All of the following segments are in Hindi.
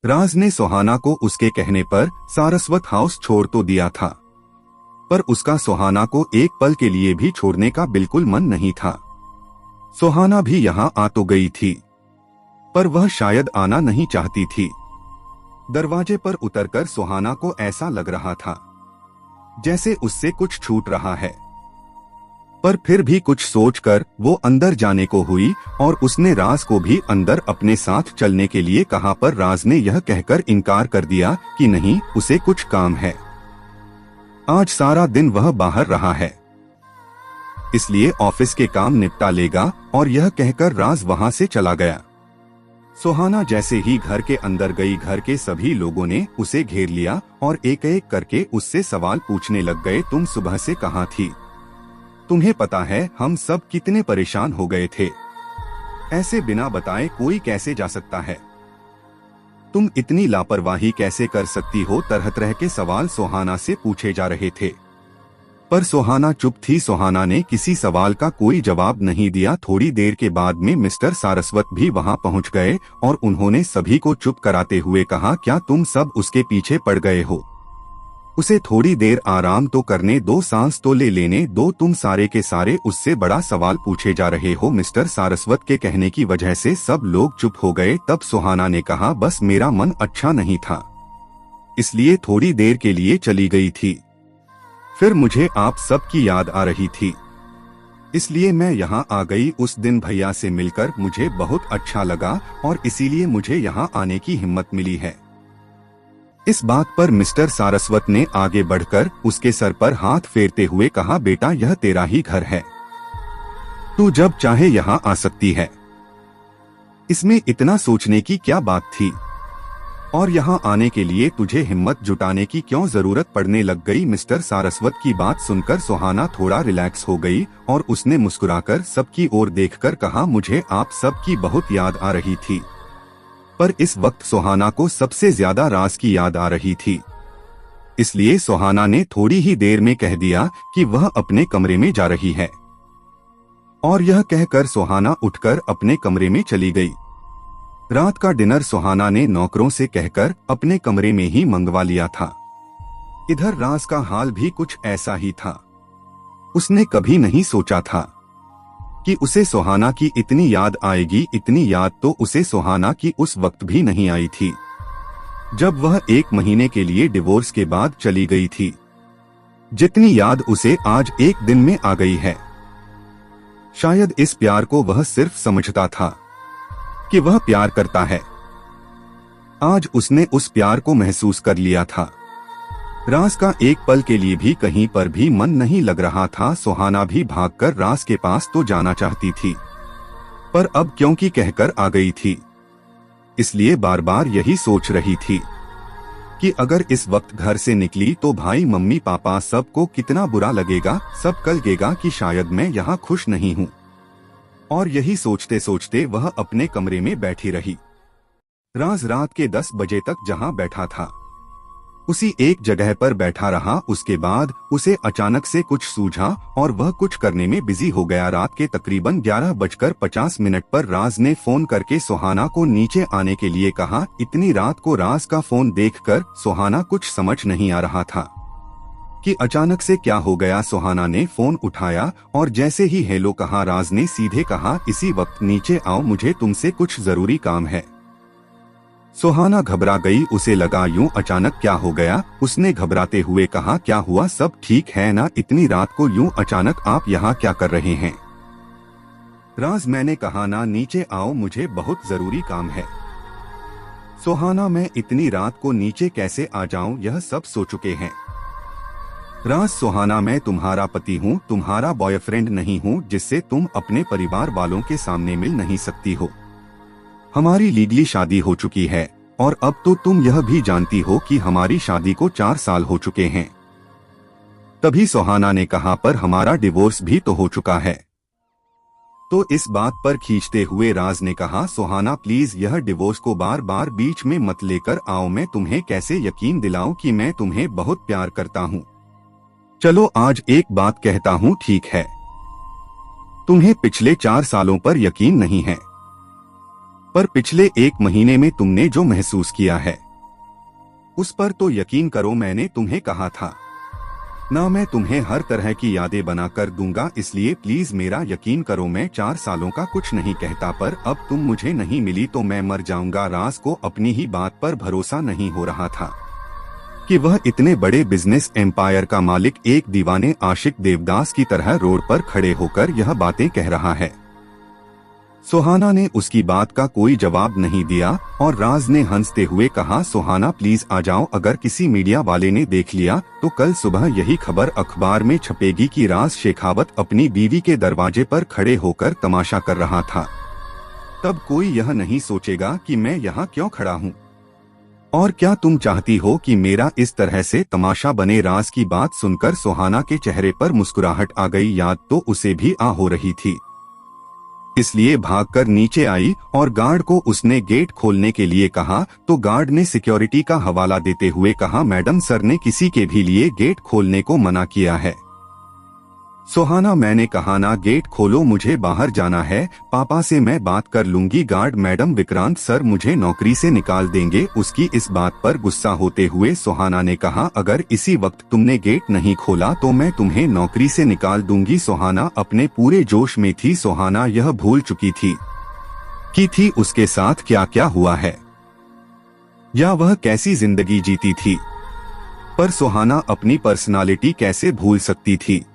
राज ने सुहाना को उसके कहने पर सारस्वत हाउस छोड़ तो दिया था, पर उसका सुहाना को एक पल के लिए भी छोड़ने का बिल्कुल मन नहीं था। सुहाना भी यहाँ आ तो गई थी, पर वह शायद आना नहीं चाहती थी। दरवाजे पर उतरकर सुहाना को ऐसा लग रहा था जैसे उससे कुछ छूट रहा है, पर फिर भी कुछ सोचकर वो अंदर जाने को हुई और उसने राज को भी अंदर अपने साथ चलने के लिए कहा, पर राज ने यह कहकर इनकार कर दिया कि नहीं, उसे कुछ काम है। आज सारा दिन वह बाहर रहा है, इसलिए ऑफिस के काम निपटा लेगा, और यह कहकर राज वहां से चला गया। सुहाना जैसे ही घर के अंदर गई, घर के सभी लोगों ने उसे घेर लिया और एक एक करके उससे सवाल पूछने लग गए। तुम सुबह से कहाँ थी? तुम्हें पता है हम सब कितने परेशान हो गए थे। ऐसे बिना बताए कोई कैसे जा सकता है? तुम इतनी लापरवाही कैसे कर सकती हो? तरह तरह के सवाल सुहाना से पूछे जा रहे थे, पर सुहाना चुप थी। सुहाना ने किसी सवाल का कोई जवाब नहीं दिया। थोड़ी देर के बाद में मिस्टर सारस्वत भी वहां पहुंच गए और उन्होंने सभी को चुप कराते हुए कहा, क्या तुम सब उसके पीछे पड़ गए हो? उसे थोड़ी देर आराम तो करने दो, सांस तो ले लेने दो। तुम सारे के सारे उससे बड़ा सवाल पूछे जा रहे हो। मिस्टर सारस्वत के कहने की वजह से सब लोग चुप हो गए। तब सुहाना ने कहा, बस मेरा मन अच्छा नहीं था, इसलिए थोड़ी देर के लिए चली गई थी। फिर मुझे आप सबकी याद आ रही थी, इसलिए मैं यहाँ आ गई। उस दिन भैया से मिलकर मुझे बहुत अच्छा लगा और इसीलिए मुझे यहाँ आने की हिम्मत मिली है। इस बात पर मिस्टर सारस्वत ने आगे बढ़कर उसके सर पर हाथ फेरते हुए कहा, बेटा यह तेरा ही घर है, तू जब चाहे यहाँ आ सकती है। इसमें इतना सोचने की क्या बात थी? और यहाँ आने के लिए तुझे हिम्मत जुटाने की क्यों जरूरत पड़ने लग गई? मिस्टर सारस्वत की बात सुनकर सुहाना थोड़ा रिलैक्स हो गई और उसने मुस्कुराकर सबकी ओर देखकर कहा, मुझे आप सबकी बहुत याद आ रही थी, पर इस वक्त सुहाना को सबसे ज्यादा राज की याद आ रही थी। इसलिए सुहाना ने थोड़ी ही देर में कह दिया कि वह अपने कमरे में जा रही है, और यह कहकर सुहाना उठकर अपने कमरे में चली गई। रात का डिनर सुहाना ने नौकरों से कहकर अपने कमरे में ही मंगवा लिया था। इधर राज का हाल भी कुछ ऐसा ही था। उसने कभी नहीं सोचा था कि उसे सुहाना की इतनी याद आएगी। इतनी याद तो उसे सुहाना की उस वक्त भी नहीं आई थी जब वह 1 महीने के लिए डिवोर्स के बाद चली गई थी, जितनी याद उसे आज एक दिन में आ गई है। शायद इस प्यार को वह सिर्फ समझता था कि वह प्यार करता है। आज उसने उस प्यार को महसूस कर लिया था। राज का एक पल के लिए भी कहीं पर भी मन नहीं लग रहा था। सुहाना भी भागकर राज के पास तो जाना चाहती थी, पर अब क्योंकि कहकर आ गई थी, इसलिए बार बार यही सोच रही थी कि अगर इस वक्त घर से निकली तो भाई मम्मी पापा सबको कितना बुरा लगेगा। सब कहेगा कि शायद मैं यहाँ खुश नहीं हूँ। और यही सोचते सोचते वह अपने कमरे में बैठी रही। राज रात के 10 बजे तक जहां बैठा था उसी एक जगह पर बैठा रहा। उसके बाद उसे अचानक से कुछ सूझा और वह कुछ करने में बिजी हो गया। रात के तकरीबन 11:50 पर राज ने फोन करके सुहाना को नीचे आने के लिए कहा। इतनी रात को राज का फोन देखकर सुहाना कुछ समझ नहीं आ रहा था कि अचानक से क्या हो गया। सुहाना ने फोन उठाया और जैसे ही हेलो कहा, राज ने सीधे कहा, इसी वक्त नीचे आओ, मुझे तुमसे कुछ जरूरी काम है। सुहाना घबरा गई। उसे लगा यूं अचानक क्या हो गया। उसने घबराते हुए कहा, क्या हुआ, सब ठीक है ना? इतनी रात को यूं अचानक आप यहाँ क्या कर रहे हैं? राज, मैंने कहा ना नीचे आओ, मुझे बहुत जरूरी काम है। सुहाना, मैं इतनी रात को नीचे कैसे आ जाऊं, यह सब सो चुके हैं। राज, सुहाना, मैं तुम्हारा पति हूँ, तुम्हारा बॉयफ्रेंड नहीं हूँ जिससे तुम अपने परिवार वालों के सामने मिल नहीं सकती हो। हमारी लीगली शादी हो चुकी है और अब तो तुम यह भी जानती हो कि हमारी शादी को 4 साल हो चुके हैं। तभी सुहाना ने कहा, पर हमारा डिवोर्स भी तो हो चुका है। तो इस बात पर खींचते हुए राज ने कहा, सुहाना प्लीज यह डिवोर्स को बार बार बीच में मत लेकर आओ। मैं तुम्हें कैसे यकीन दिलाऊं कि मैं तुम्हें बहुत प्यार करता हूँ। चलो आज एक बात कहता हूँ, ठीक है? तुम्हें पिछले 4 सालों पर यकीन नहीं है, पर पिछले 1 महीने में तुमने जो महसूस किया है उस पर तो यकीन करो, मैंने तुम्हें कहा था ना, मैं तुम्हें हर तरह की यादें बना कर दूंगा, इसलिए प्लीज मेरा यकीन करो। मैं 4 सालों का कुछ नहीं कहता, पर अब तुम मुझे नहीं मिली तो मैं मर जाऊंगा। राज को अपनी ही बात पर भरोसा नहीं हो रहा था कि वह इतने बड़े बिजनेस एम्पायर का मालिक एक दीवाने आशिक देवदास की तरह रोड पर खड़े होकर यह बातें कह रहा है। सुहाना ने उसकी बात का कोई जवाब नहीं दिया और राज ने हंसते हुए कहा, सुहाना प्लीज आ जाओ, अगर किसी मीडिया वाले ने देख लिया तो कल सुबह यही खबर अखबार में छपेगी कि राज शेखावत अपनी बीवी के दरवाजे पर खड़े होकर तमाशा कर रहा था। तब कोई यह नहीं सोचेगा कि मैं यहाँ क्यों खड़ा हूँ। और क्या तुम चाहती हो कि मेरा इस तरह से तमाशा बने? राज की बात सुनकर सुहाना के चेहरे पर मुस्कुराहट आ गई। याद तो उसे भी आ हो रही थी, इसलिए भागकर नीचे आई और गार्ड को उसने गेट खोलने के लिए कहा तो गार्ड ने सिक्योरिटी का हवाला देते हुए कहा, मैडम सर ने किसी के भी लिए गेट खोलने को मना किया है। सुहाना, मैंने कहा ना गेट खोलो, मुझे बाहर जाना है, पापा से मैं बात कर लूंगी। गार्ड, मैडम विक्रांत सर मुझे नौकरी से निकाल देंगे। उसकी इस बात पर गुस्सा होते हुए सुहाना ने कहा, अगर इसी वक्त तुमने गेट नहीं खोला तो मैं तुम्हें नौकरी से निकाल दूंगी। सुहाना अपने पूरे जोश में थी। सुहाना यह भूल चुकी थी कि उसके साथ क्या क्या हुआ है या वह कैसी जिंदगी जीती थी, पर सुहाना अपनी पर्सनालिटी कैसे भूल सकती थी।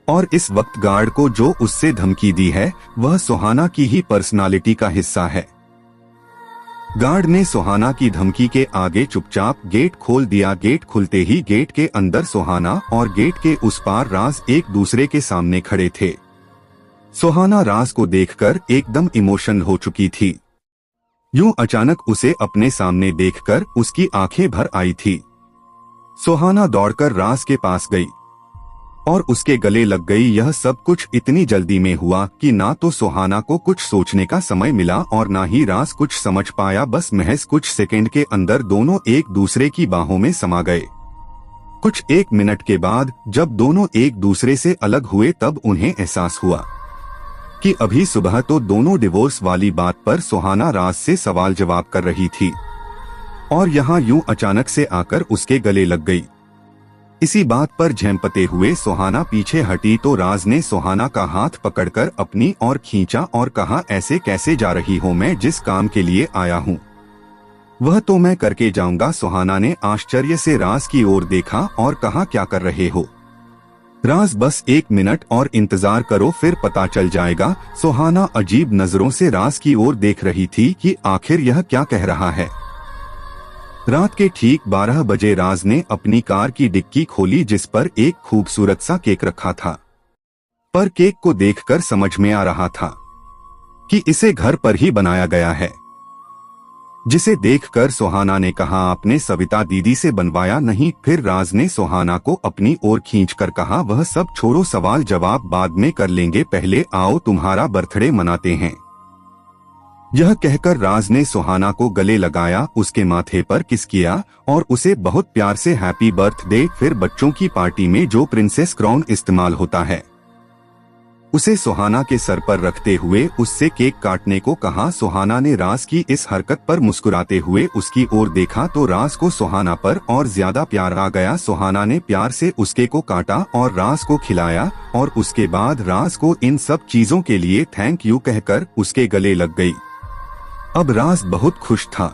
और इस वक्त गार्ड को जो उससे धमकी दी है वह सुहाना की ही पर्सनालिटी का हिस्सा है। गार्ड ने सुहाना की धमकी के आगे चुपचाप गेट खोल दिया। गेट खुलते ही गेट के अंदर सुहाना और गेट के उस पार राज एक दूसरे के सामने खड़े थे। सुहाना राज को देखकर एकदम इमोशनल हो चुकी थी। यूं अचानक उसे अपने सामने देखकर उसकी आंखें भर आई थी। सुहाना दौड़कर राज के पास गई और उसके गले लग गई। यह सब कुछ इतनी जल्दी में हुआ कि ना तो सुहाना को कुछ सोचने का समय मिला और ना ही राज कुछ समझ पाया। बस महज कुछ सेकंड के अंदर दोनों एक दूसरे की बाहों में समा गए। कुछ 1 मिनट के बाद जब दोनों एक दूसरे से अलग हुए तब उन्हें एहसास हुआ कि अभी सुबह तो दोनों डिवोर्स वाली बात पर सुहाना राज से सवाल जवाब कर रही थी और यहाँ यूं अचानक से आकर उसके गले लग गई। इसी बात पर झेंपते हुए सुहाना पीछे हटी तो राज ने सुहाना का हाथ पकड़कर अपनी ओर खींचा और कहा, ऐसे कैसे जा रही हो? मैं जिस काम के लिए आया हूँ वह तो मैं करके जाऊंगा। सुहाना ने आश्चर्य से राज की ओर देखा और कहा, क्या कर रहे हो? राज, बस 1 मिनट और इंतजार करो फिर पता चल जाएगा। सुहाना अजीब नजरों से राज की ओर देख रही थी कि आखिर यह क्या कह रहा है। रात के ठीक 12 बजे राज ने अपनी कार की डिक्की खोली जिस पर एक खूबसूरत सा केक रखा था, पर केक को देखकर समझ में आ रहा था कि इसे घर पर ही बनाया गया है। जिसे देखकर सुहाना ने कहा, आपने सविता दीदी से बनवाया नहीं? फिर राज ने सुहाना को अपनी ओर खींचकर कहा, वह सब छोड़ो, सवाल जवाब बाद में कर लेंगे, पहले आओ तुम्हारा बर्थडे मनाते हैं। यह कहकर राज ने सुहाना को गले लगाया, उसके माथे पर किस किया और उसे बहुत प्यार से हैप्पी बर्थडे। फिर बच्चों की पार्टी में जो प्रिंसेस क्राउन इस्तेमाल होता है उसे सुहाना के सर पर रखते हुए उससे केक काटने को कहा। सुहाना ने राज की इस हरकत पर मुस्कुराते हुए उसकी ओर देखा तो राज को सुहाना पर और ज्यादा प्यार आ गया। सुहाना ने प्यार से उसके को काटा और राज को खिलाया और उसके बाद राज को इन सब चीजों के लिए थैंक यू कहकर उसके गले लग गई। अब राज बहुत खुश था।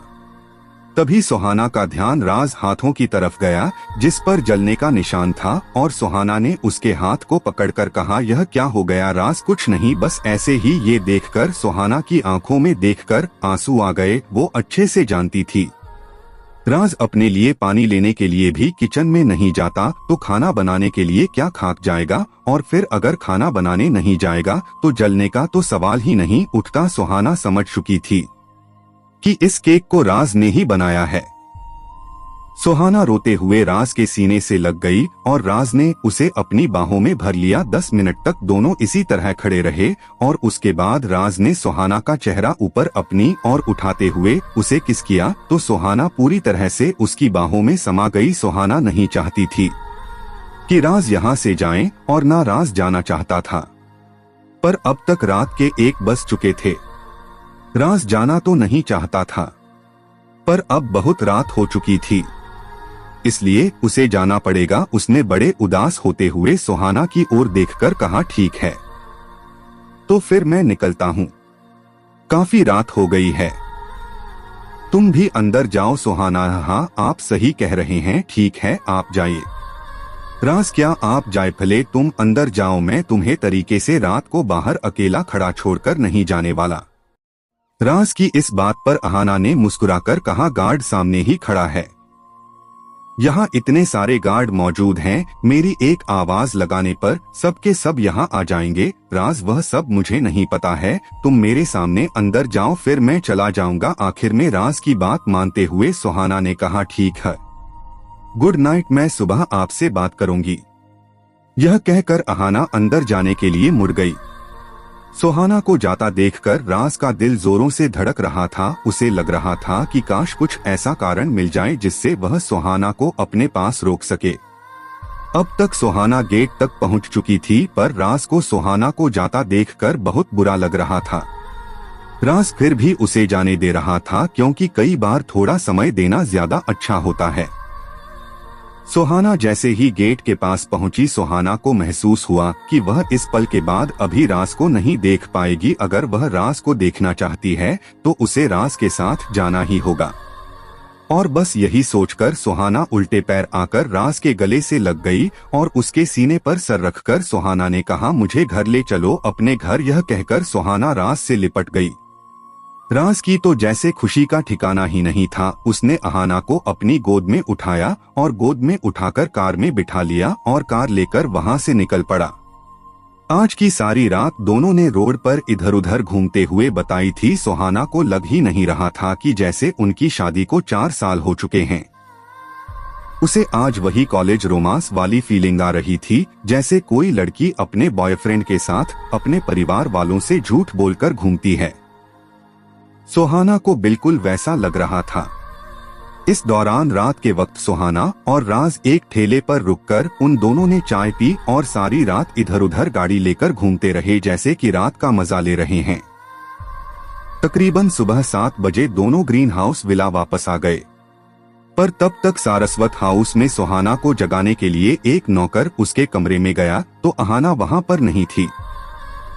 तभी सुहाना का ध्यान राज हाथों की तरफ गया जिस पर जलने का निशान था और सुहाना ने उसके हाथ को पकड़कर कहा, यह क्या हो गया? राज, कुछ नहीं, बस ऐसे ही। ये देखकर सुहाना की आंखों में देखकर आंसू आ गए। वो अच्छे से जानती थी राज अपने लिए पानी लेने के लिए भी किचन में नहीं जाता तो खाना बनाने के लिए क्या खाक जाएगा, और फिर अगर खाना बनाने नहीं जाएगा तो जलने का तो सवाल ही नहीं उठता। सुहाना समझ चुकी थी कि इस केक को राज ने ही बनाया है। सुहाना रोते हुए राज के सीने से लग गई और राज ने उसे अपनी बाहों में भर लिया। 10 मिनट तक दोनों इसी तरह खड़े रहे और उसके बाद राज ने सुहाना का चेहरा ऊपर अपनी ओर उठाते हुए उसे किस किया तो सुहाना पूरी तरह से उसकी बाहों में समा गई। सुहाना नहीं चाहती थी कि राज यहाँ से जाएं और ना राज जाना चाहता था, पर अब तक रात के 1 बज चुके थे। राज जाना तो नहीं चाहता था, पर अब बहुत रात हो चुकी थी, इसलिए उसे जाना पड़ेगा। उसने बड़े उदास होते हुए सुहाना की ओर देखकर कहा, ठीक है, तो फिर मैं निकलता हूँ, काफी रात हो गई है, तुम भी अंदर जाओ। सुहाना, हाँ आप सही कह रहे हैं, ठीक है आप जाइए। राज, क्या आप जाए, भले तुम अंदर जाओ, मैं तुम्हें तरीके से रात को बाहर अकेला खड़ा छोड़कर नहीं जाने वाला। राज की इस बात पर अहाना ने मुस्कुराकर कहा, गार्ड सामने ही खड़ा है, यहाँ इतने सारे गार्ड मौजूद हैं, मेरी एक आवाज लगाने पर सबके सब यहाँ आ जाएंगे। राज, वह सब मुझे नहीं पता है, तुम मेरे सामने अंदर जाओ, फिर मैं चला जाऊंगा। आखिर में राज की बात मानते हुए सुहाना ने कहा, ठीक है, गुड नाइट, मैं सुबह आपसे बात करूंगी। यह कहकर अहाना अंदर जाने के लिए मुड़ गई। सुहाना को जाता देखकर राज का दिल जोरों से धड़क रहा था। उसे लग रहा था कि काश कुछ ऐसा कारण मिल जाए जिससे वह सुहाना को अपने पास रोक सके। अब तक सुहाना गेट तक पहुंच चुकी थी, पर राज को सुहाना को जाता देखकर बहुत बुरा लग रहा था। राज फिर भी उसे जाने दे रहा था, क्योंकि कई बार थोड़ा समय देना ज्यादा अच्छा होता है। सुहाना जैसे ही गेट के पास पहुंची, सुहाना को महसूस हुआ कि वह इस पल के बाद अभी राज को नहीं देख पाएगी। अगर वह राज को देखना चाहती है तो उसे राज के साथ जाना ही होगा। और बस यही सोचकर सुहाना उल्टे पैर आकर राज के गले से लग गई और उसके सीने पर सर रखकर सुहाना ने कहा, मुझे घर ले चलो, अपने घर। यह कहकर सुहाना राज से लिपट गई। राज की तो जैसे खुशी का ठिकाना ही नहीं था। उसने अहाना को अपनी गोद में उठाया और गोद में उठाकर कार में बिठा लिया और कार लेकर वहां से निकल पड़ा। आज की सारी रात दोनों ने रोड पर इधर उधर घूमते हुए बताई थी। सुहाना को लग ही नहीं रहा था कि जैसे उनकी शादी को 4 साल हो चुके हैं। उसे आज वही कॉलेज रोमांस वाली फीलिंग आ रही थी, जैसे कोई लड़की अपने बॉयफ्रेंड के साथ अपने परिवार वालों से झूठ बोलकर घूमती है। सुहाना को बिल्कुल वैसा लग रहा था। इस दौरान रात के वक्त सुहाना और राज एक ठेले पर रुककर उन दोनों ने चाय पी और सारी रात इधर उधर गाड़ी लेकर घूमते रहे, जैसे कि रात का मजा ले रहे हैं। तकरीबन सुबह 7 बजे दोनों ग्रीन हाउस विला वापस आ गए, पर तब तक सारस्वत हाउस में सुहाना को जगाने के लिए एक नौकर उसके कमरे में गया तो अहाना वहां पर नहीं थी।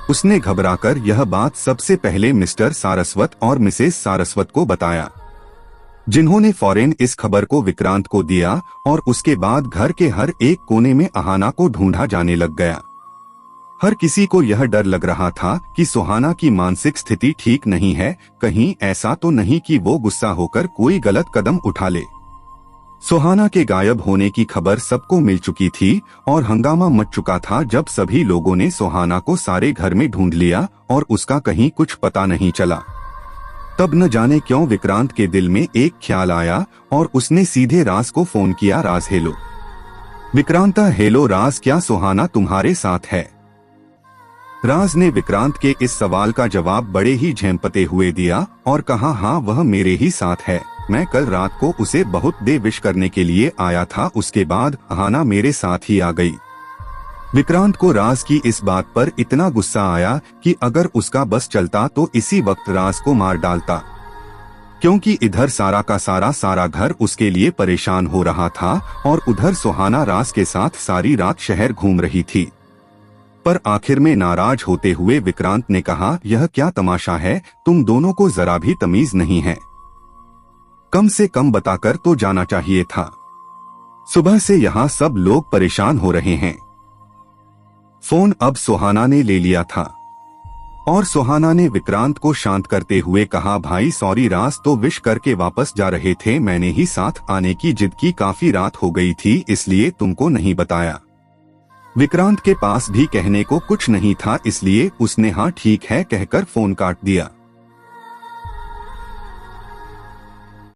उसने घबराकर यह बात सबसे पहले मिस्टर सारस्वत और मिसेस सारस्वत को बताया, जिन्होंने फौरन इस खबर को विक्रांत को दिया और उसके बाद घर के हर एक कोने में अहाना को ढूंढा जाने लग गया। हर किसी को यह डर लग रहा था कि सुहाना की मानसिक स्थिति ठीक नहीं है, कहीं ऐसा तो नहीं कि वो गुस्सा होकर कोई गलत कदम उठा ले। सुहाना के गायब होने की खबर सबको मिल चुकी थी और हंगामा मच चुका था। जब सभी लोगों ने सुहाना को सारे घर में ढूंढ लिया और उसका कहीं कुछ पता नहीं चला, तब न जाने क्यों विक्रांत के दिल में एक ख्याल आया और उसने सीधे राज को फोन किया। राज, हेलो। विक्रांत, हेलो राज, क्या सुहाना तुम्हारे साथ है? राज ने विक्रांत के इस सवाल का जवाब बड़े ही झेंपते हुए दिया और कहा, हाँ वह मेरे ही साथ है, मैं कल रात को उसे बहुत दे विश करने के लिए आया था, उसके बाद अहाना मेरे साथ ही आ गई। विक्रांत को राज की इस बात पर इतना गुस्सा आया कि अगर उसका बस चलता तो इसी वक्त राज को मार डालता, क्योंकि इधर सारा का सारा घर उसके लिए परेशान हो रहा था और उधर सुहाना राज के साथ सारी रात शहर घूम रही थी। पर आखिर में नाराज होते हुए विक्रांत ने कहा, यह क्या तमाशा है, तुम दोनों को जरा भी तमीज नहीं है, कम से कम बताकर तो जाना चाहिए था। सुबह से यहाँ सब लोग परेशान हो रहे हैं। फोन अब सुहाना ने ले लिया था और सुहाना ने विक्रांत को शांत करते हुए कहा, भाई सॉरी, राज तो विश करके वापस जा रहे थे, मैंने ही साथ आने की जिद की, काफी रात हो गई थी इसलिए तुमको नहीं बताया। विक्रांत के पास भी कहने को कुछ नहीं था, इसलिए उसने हाँ ठीक है कहकर फोन काट दिया।